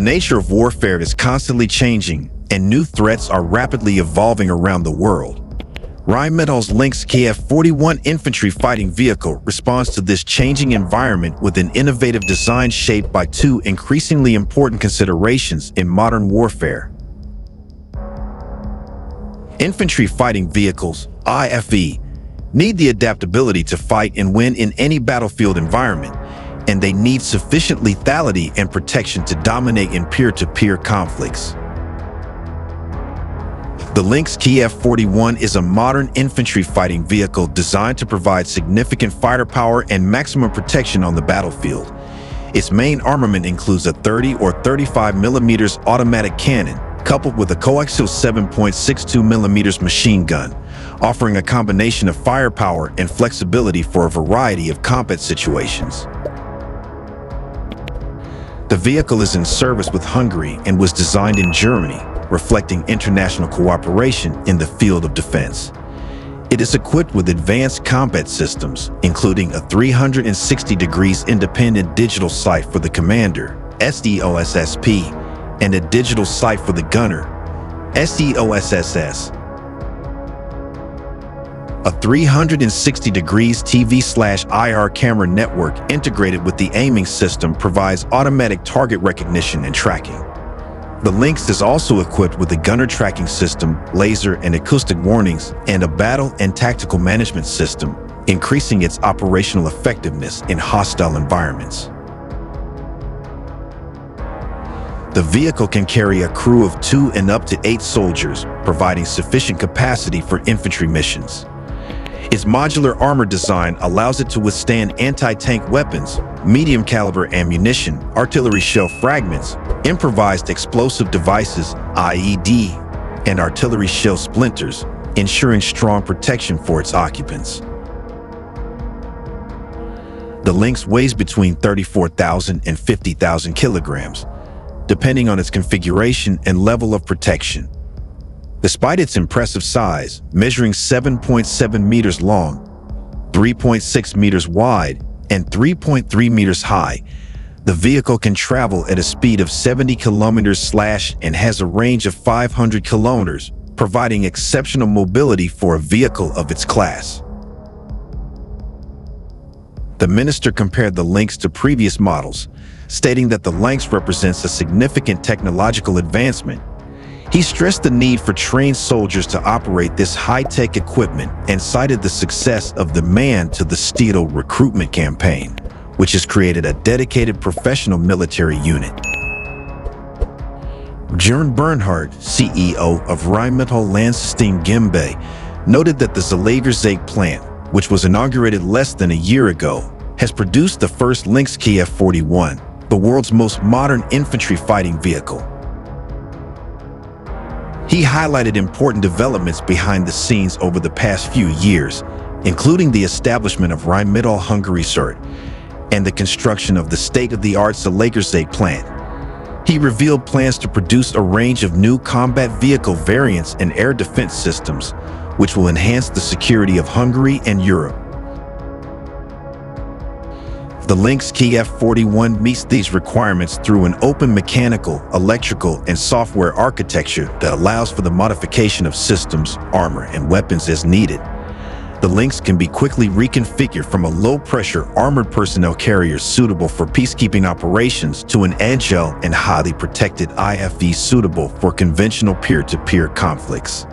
nature of warfare is constantly changing, and new threats are rapidly evolving around the world. Rheinmetall's Lynx KF41 infantry fighting vehicle responds to this changing environment with an innovative design shaped by two increasingly important considerations in modern warfare. Infantry fighting vehicles, IFV, need the adaptability to fight and win in any battlefield environment, and they need sufficient lethality and protection to dominate in peer-to-peer conflicts. The Lynx KF41 is a modern infantry fighting vehicle designed to provide significant fighter power and maximum protection on the battlefield. Its main armament includes a 30 or 35 mm automatic cannon, coupled with a coaxial 7.62 mm machine gun, offering a combination of firepower and flexibility for a variety of combat situations. The vehicle is in service with Hungary and was designed in Germany, reflecting international cooperation in the field of defense. It is equipped with advanced combat systems, including a 360 degrees independent digital sight for the commander, SDOSSP, and a digital sight for the gunner, SDOSSS. A 360 degrees TV/IR camera network integrated with the aiming system provides automatic target recognition and tracking. The Lynx is also equipped with a gunner tracking system, laser and acoustic warnings, and a battle and tactical management system, increasing its operational effectiveness in hostile environments. The vehicle can carry a crew of 2 and up to 8 soldiers, providing sufficient capacity for infantry missions. Its modular armor design allows it to withstand anti-tank weapons, medium-caliber ammunition, artillery shell fragments, improvised explosive devices, IED, and artillery shell splinters, ensuring strong protection for its occupants. The Lynx weighs between 34,000 and 50,000 kilograms, depending on its configuration and level of protection. Despite its impressive size, measuring 7.7 meters long, 3.6 meters wide, and 3.3 meters high, the vehicle can travel at a speed of 70 kilometers and has a range of 500 kilometers, providing exceptional mobility for a vehicle of its class. The minister compared the Lynx to previous models, stating that the Lynx represents a significant technological advancement. He stressed the need for trained soldiers to operate this high-tech equipment and cited the success of the Man to the Steel recruitment campaign, which has created a dedicated professional military unit. Jörn Bernhard, CEO of Rheinmetall Landsystem GmbH, noted that the Zalaegerszeg plant, which was inaugurated less than a year ago, has produced the first Lynx KF41, the world's most modern infantry fighting vehicle. He highlighted important developments behind the scenes over the past few years, including the establishment of Rheinmetall Hungary CERT and the construction of the state-of-the-art Zalaegerszeg plant. He revealed plans to produce a range of new combat vehicle variants and air defense systems, which will enhance the security of Hungary and Europe. The Lynx KF41 meets these requirements through an open mechanical, electrical, and software architecture that allows for the modification of systems, armor, and weapons as needed. The Lynx can be quickly reconfigured from a low-pressure armored personnel carrier suitable for peacekeeping operations to an agile and highly protected IFV suitable for conventional peer-to-peer conflicts.